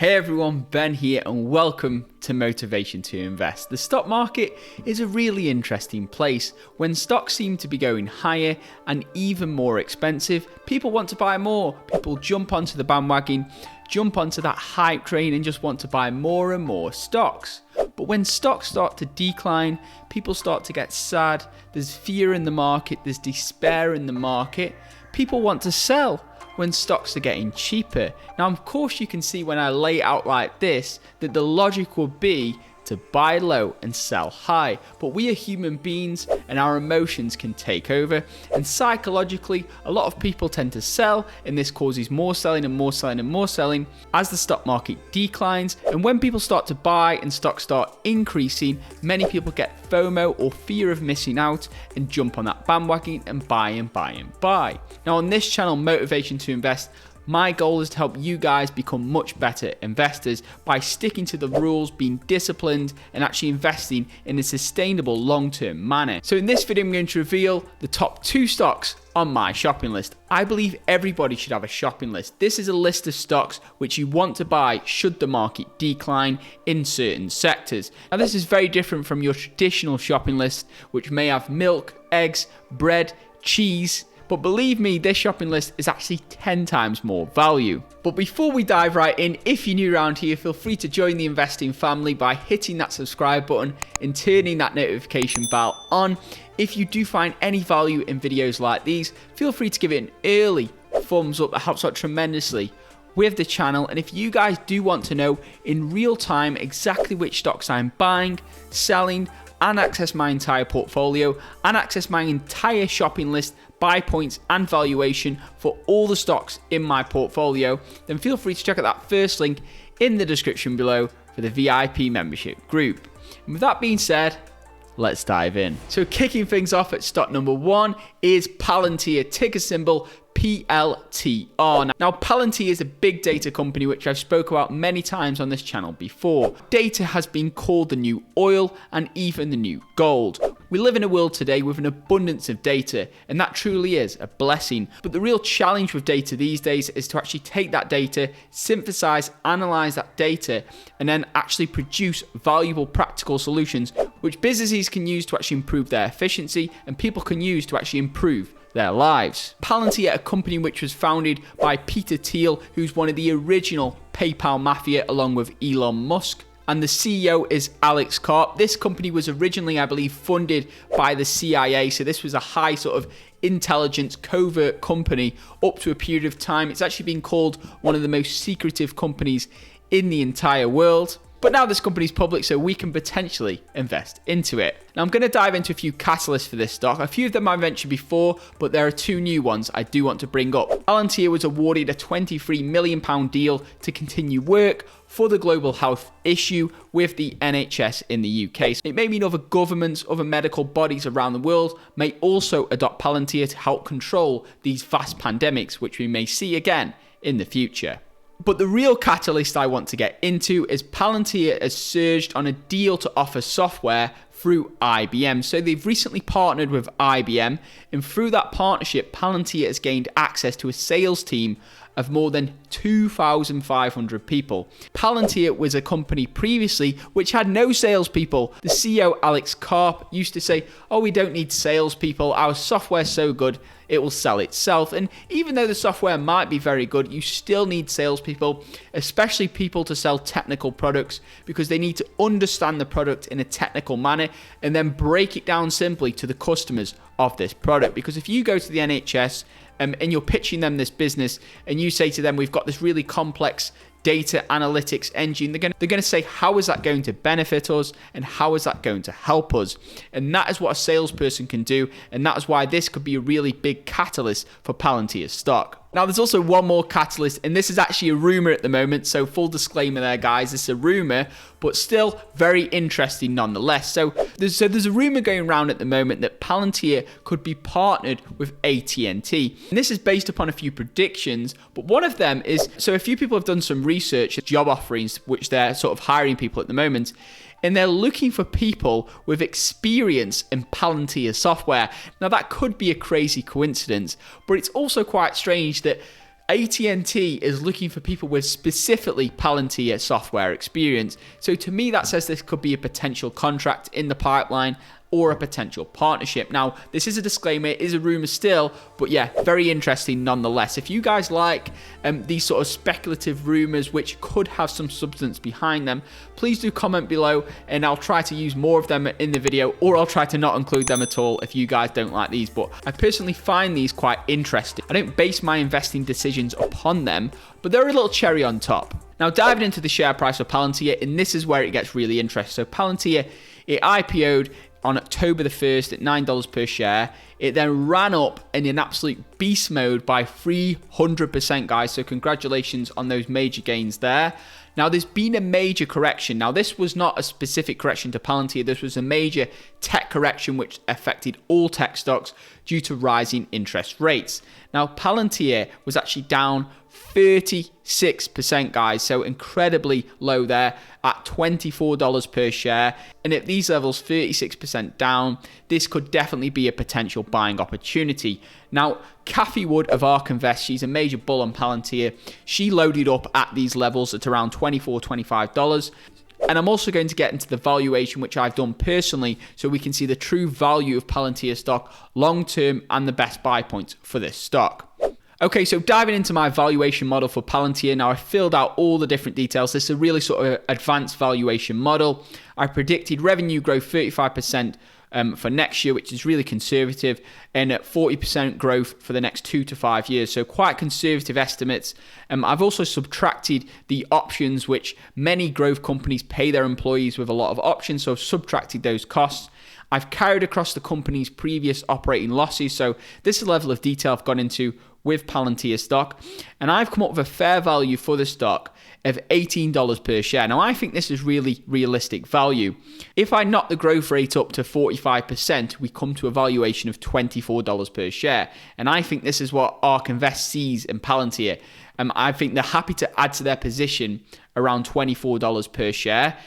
Hey everyone, Ben here and welcome to Motivation to Invest. The stock market is a really interesting place. When stocks seem to be going higher and even more expensive, people want to buy more. People jump onto the bandwagon, jump onto that hype train and just want to buy more and more stocks. But when stocks start to decline, people start to get sad, there's fear in the market, there's despair in the market, people want to sell when stocks are getting cheaper. Now, of course, you can see when I lay it out like this that the logic would be to buy low and sell high. But we are human beings and our emotions can take over. And psychologically, a lot of people tend to sell, and this causes more selling and more selling and more selling as the stock market declines. And when people start to buy and stocks start increasing, many people get FOMO or fear of missing out and jump on that bandwagon and buy and buy and buy. Now, on this channel, Motivation to Invest, my goal is to help you guys become much better investors by sticking to the rules, being disciplined, and actually investing in a sustainable long-term manner. So in this video, I'm going to reveal the top 2 stocks on my shopping list. I believe everybody should have a shopping list. This is a list of stocks which you want to buy should the market decline in certain sectors. Now, this is very different from your traditional shopping list, which may have milk, eggs, bread, cheese. But believe me, this shopping list is actually 10 times more value. But before we dive right in, if you're new around here, feel free to join the investing family by hitting that subscribe button and turning that notification bell on. If you do find any value in videos like these, feel free to give it an early thumbs up. That helps out tremendously with the channel. And if you guys do want to know in real time exactly which stocks I'm buying, selling, and access my entire portfolio and access my entire shopping list, buy points and valuation for all the stocks in my portfolio, then feel free to check out that first link in the description below for the VIP membership group. And with that being said, let's dive in. So kicking things off at stock number 1 is Palantir, ticker symbol PLTR. Now, Palantir is a big data company which I've spoke about many times on this channel before. Data has been called the new oil and even the new gold. We live in a world today with an abundance of data, and that truly is a blessing. But the real challenge with data these days is to actually take that data, synthesize, analyze that data, and then actually produce valuable practical solutions which businesses can use to actually improve their efficiency and people can use to actually improve their lives. Palantir, a company which was founded by Peter Thiel, who's one of the original PayPal mafia along with Elon Musk. And the CEO is Alex Karp. This company was originally, I believe, funded by the CIA. So this was a high sort of intelligence covert company up to a period of time. It's actually been called one of the most secretive companies in the entire world. But now this company's public, so we can potentially invest into it. Now, I'm going to dive into a few catalysts for this stock. A few of them I mentioned before, but there are 2 new ones I do want to bring up. Palantir was awarded a £23 million deal to continue work for the global health issue with the NHS in the UK. It may mean other governments, other medical bodies around the world may also adopt Palantir to help control these vast pandemics, which we may see again in the future. But the real catalyst I want to get into is Palantir has surged on a deal to offer software through IBM. So they've recently partnered with IBM, and through that partnership, Palantir has gained access to a sales team of more than 2,500 people. Palantir was a company previously which had no salespeople. The CEO, Alex Karp, used to say, "Oh, we don't need salespeople. Our software's so good, it will sell itself." And even though the software might be very good, you still need salespeople, especially people to sell technical products, because they need to understand the product in a technical manner and then break it down simply to the customers of this product. Because if you go to the NHS and you're pitching them this business and you say to them, we've got this really complex data analytics engine, they're going to say, how is that going to benefit us and how is that going to help us? And that is what a salesperson can do, and that is why this could be a really big catalyst for Palantir stock. Now, there's also one more catalyst, and this is actually a rumor at the moment, so full disclaimer there, guys, it's a rumor, but still very interesting nonetheless. So there's a rumor going around at the moment that Palantir could be partnered with AT&T. And this is based upon a few predictions, but one of them is, so a few people have done some research, job offerings, which they're sort of hiring people at the moment, and they're looking for people with experience in Palantir software. Now, that could be a crazy coincidence, but it's also quite strange that AT&T is looking for people with specifically Palantir software experience. So to me, that says this could be a potential contract in the pipeline or a potential partnership. Now, this is a disclaimer, it is a rumor still, but yeah, very interesting nonetheless. If you guys like these sort of speculative rumors which could have some substance behind them, please do comment below and I'll try to use more of them in the video, or I'll try to not include them at all if you guys don't like these. But I personally find these quite interesting. I don't base my investing decisions upon them, but they're a little cherry on top. Now, diving into the share price of Palantir, and this is where it gets really interesting. So Palantir, it IPO'd on October the 1st at $9 per share. It then ran up in an absolute beast mode by 300%, guys. So congratulations on those major gains there. Now, there's been a major correction. Now, this was not a specific correction to Palantir. This was a major tech correction which affected all tech stocks due to rising interest rates. Now, Palantir was actually down 36%, guys, so incredibly low there at $24 per share. And at these levels, 36% down, this could definitely be a potential buying opportunity. Now, Cathie Wood of ARK Invest, she's a major bull on Palantir. She loaded up at these levels at around $24, $25. And I'm also going to get into the valuation, which I've done personally, so we can see the true value of Palantir stock long term and the best buy points for this stock. Okay, so diving into my valuation model for Palantir. Now, I filled out all the different details. This is a really sort of advanced valuation model. I predicted revenue growth 35% for next year, which is really conservative, and at 40% growth for the next 2 to 5 years. So quite conservative estimates. I've also subtracted the options, which many growth companies pay their employees with a lot of options. So I've subtracted those costs. I've carried across the company's previous operating losses. So this is the level of detail I've gone into with Palantir stock, and I've come up with a fair value for the stock of $18 per share. Now, I think this is really realistic value. If I knock the growth rate up to 45%, we come to a valuation of $24 per share, and I think this is what ARK Invest sees in Palantir. I think they're happy to add to their position around $24 per share.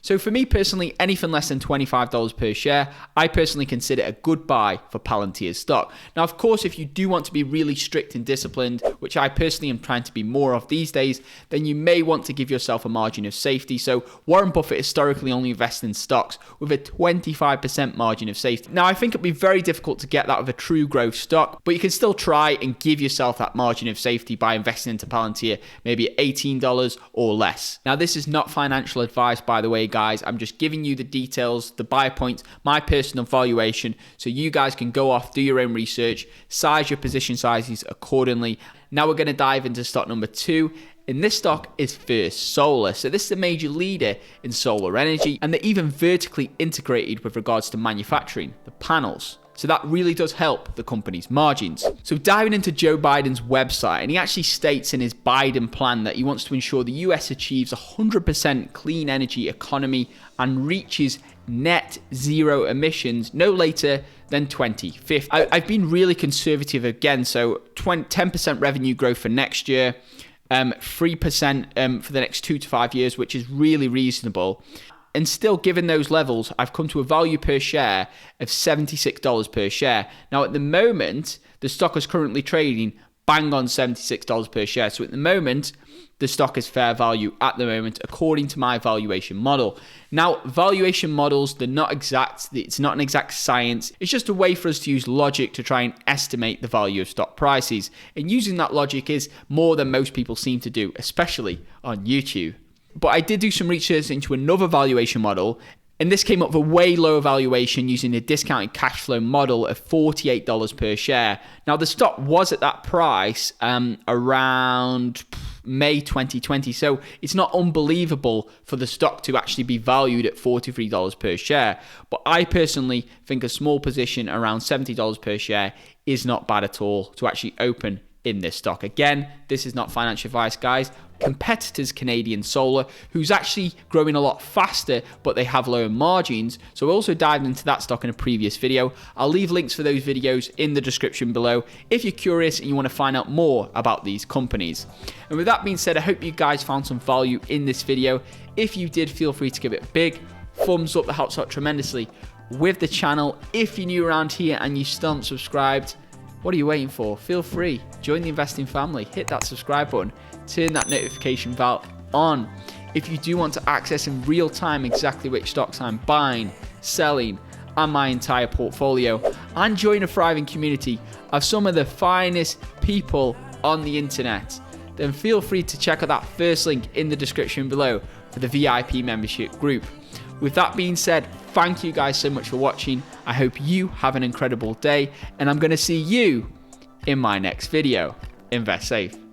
So for me personally, anything less than $25 per share, I personally consider a good buy for Palantir stock. Now, of course, if you do want to be really strict and disciplined, which I personally am trying to be more of these days, then you may want to give yourself a margin of safety. So Warren Buffett historically only invests in stocks with a 25% margin of safety. Now, I think it'd be very difficult to get that with a true growth stock, but you can still try and give yourself that margin of safety by investing into Palantir, maybe at $18 or less. Now, this is not financial advice, by the way, guys. I'm just giving you the details, the buy points, my personal valuation, so you guys can go off, do your own research, size your position sizes accordingly. Now we're going to dive into stock number 2. And this stock is First Solar. So this is a major leader in solar energy, and they're even vertically integrated with regards to manufacturing the panels. So that really does help the company's margins. So diving into Joe Biden's website, and he actually states in his Biden plan that he wants to ensure the US achieves 100% clean energy economy and reaches net zero emissions no later than 2050. I've been really conservative again, so 10% revenue growth for next year, 3% for the next 2 to 5 years, which is really reasonable. And still, given those levels, I've come to a value per share of $76 per share. Now, at the moment, the stock is currently trading bang on $76 per share. So at the moment, the stock is fair value at the moment, according to my valuation model. Now, valuation models, they're not exact. It's not an exact science. It's just a way for us to use logic to try and estimate the value of stock prices. And using that logic is more than most people seem to do, especially on YouTube. But I did do some research into another valuation model, and this came up with a way lower valuation using a discounted cash flow model of $48 per share. Now, the stock was at that price around May 2020, so it's not unbelievable for the stock to actually be valued at $43 per share. But I personally think a small position around $70 per share is not bad at all to actually open in this stock. Again, this is not financial advice, guys. Competitors Canadian Solar, who's actually growing a lot faster, but they have lower margins. So I also dived into that stock in a previous video. I'll leave links for those videos in the description below if you're curious and you want to find out more about these companies. And with that being said, I hope you guys found some value in this video. If you did, feel free to give it a big thumbs up. That helps out tremendously with the channel. If you're new around here and you still haven't subscribed, What are you waiting for? Feel free, join the investing family, hit that subscribe button, turn that notification bell on. If you do want to access in real time exactly which stocks I'm buying, selling, and my entire portfolio, and join a thriving community of some of the finest people on the internet, then feel free to check out that first link in the description below for the VIP membership group. With that being said, thank you guys so much for watching. I hope you have an incredible day, and I'm going to see you in my next video. Invest safe.